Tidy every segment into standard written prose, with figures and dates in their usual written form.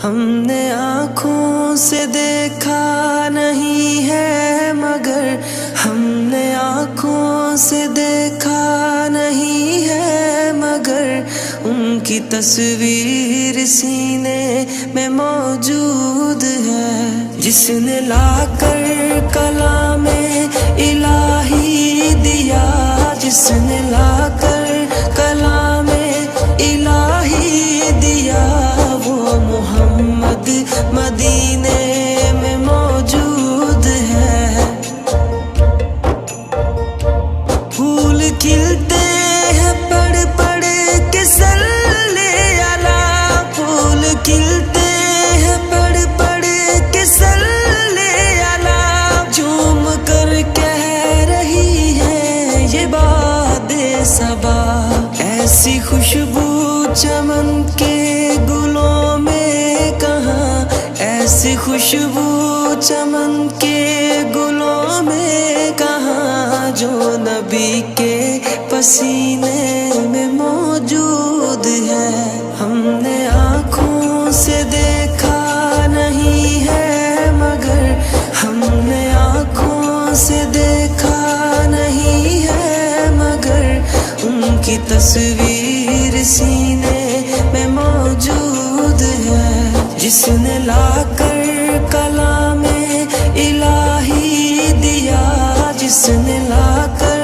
ہم نے آنکھوں سے دیکھا نہیں ہے مگر ہم نے آنکھوں سے دیکھا نہیں ہے مگر ان کی تصویر سینے میں موجود ہے، جس نے لا کر کلام الہی دیا، جس نے لا کر کلام الہی دیا، وہ محمد مدینے میں موجود ہے۔ پھول کھلتے ہیں پڑھ پڑھ کے صلی علی، پھول کھلتے ہیں پڑھ پڑھ کے صلی علی، جھوم کر کہہ رہی ہے یہ باد صبا، ایسی خوشبو چمن کے گلوں میں کہاں، ایسی خوشبو چمن کے گلوں میں کہاں، جو نبی کے پسینے میں موجود ہے۔ ہم نے آنکھوں سے دیکھا نہیں ہے مگر ہم نے آنکھوں سے دیکھا نہیں ہے مگر ان کی تصویر سینے میں موجود ہے، جس نے لا کر کلام الہی دیا، جس نے لا کر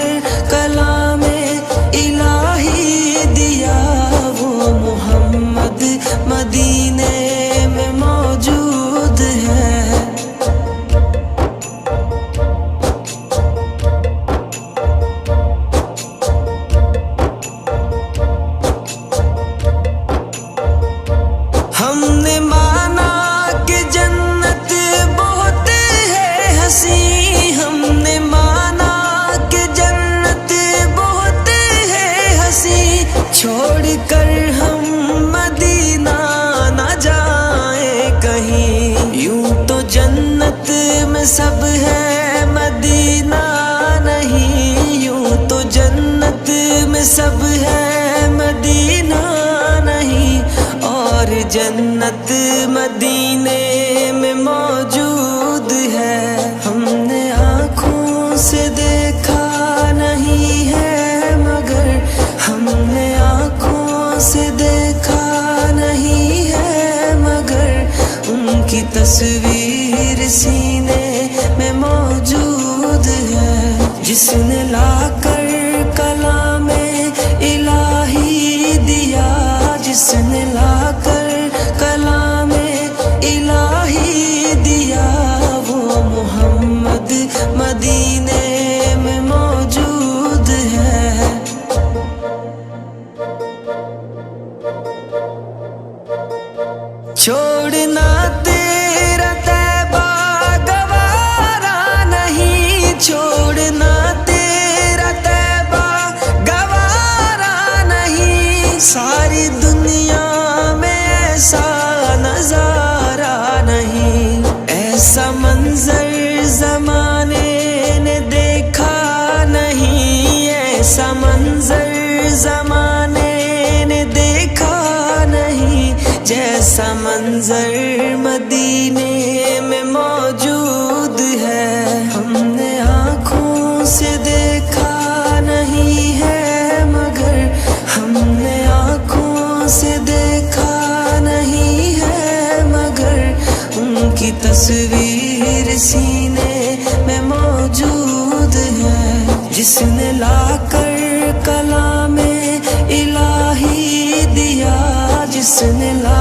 کلام الہی دیا، وہ محمد مدینے میں موجود ہے۔ ہم نے مانا کہ جنت بہت ہے حسین، ہم نے مانا کہ جنت بہت ہے حسین، چھوڑ کر ہم مدینہ نہ جائیں کہیں، یوں تو جنت میں سب ہے مدینہ نہیں، یوں تو جنت میں سب ہے مدینہ نہیں، اور جنت مدینے میں موجود ہے۔ ہم نے آنکھوں سے دیکھا نہیں ہے مگر ہم نے آنکھوں سے دیکھا نہیں ہے مگر ان کی تصویر سینے میں موجود ہے، جس نے لا کر کلام الہی دیا، جس نے لا کر کلام الہی دیا، وہ محمد مدینے میں موجود ہے۔ چھوڑنا تیرا طیبہ گوارا نہیں، چھوڑنا تیرا طیبہ گوارا نہیں، ساری دنیا میں ایسا نظارہ نہیں، ایسا منظر زمانے نے دیکھا نہیں، ایسا منظر زمانے نے دیکھا نہیں، جیسا منظر مدینے میں موجود ہے۔ ہم نے آنکھوں سے دیکھا نہیں ہے مگر ہم نے آنکھوں سے دیکھا نہیں ہے مگر ان کی تصویر سینے میں موجود ہے، جس نے لا کر کلام الہی دیا، جس نے لا